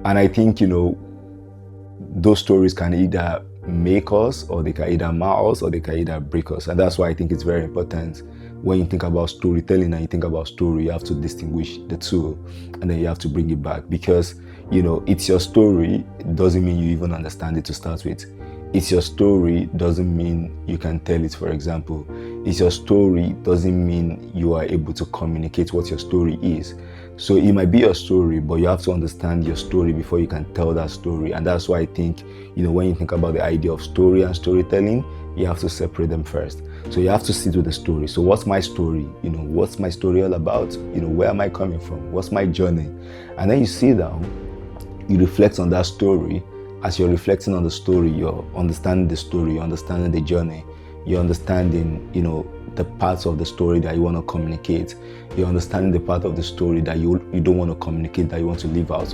And I think, those stories can either make us, or they can either mar us, or they can either break us. And that's why I think it's very important when you think about storytelling and you think about story, you have to distinguish the two, and then you have to bring it back, because it's your story. It doesn't mean you even understand it to start with. It's your story doesn't mean you can tell it, for example. It's your story doesn't mean you are able to communicate what your story is. So it might be your story, but you have to understand your story before you can tell that story. And that's why I think, when you think about the idea of story and storytelling, you have to separate them first. So you have to sit with the story. So what's my story? What's my story all about? Where am I coming from? What's my journey? And then you sit down, you reflect on that story. As you're reflecting on the story, you're understanding the story, you're understanding the journey, you're understanding, the parts of the story that you want to communicate. You're understanding the part of the story that you don't want to communicate, that you want to leave out.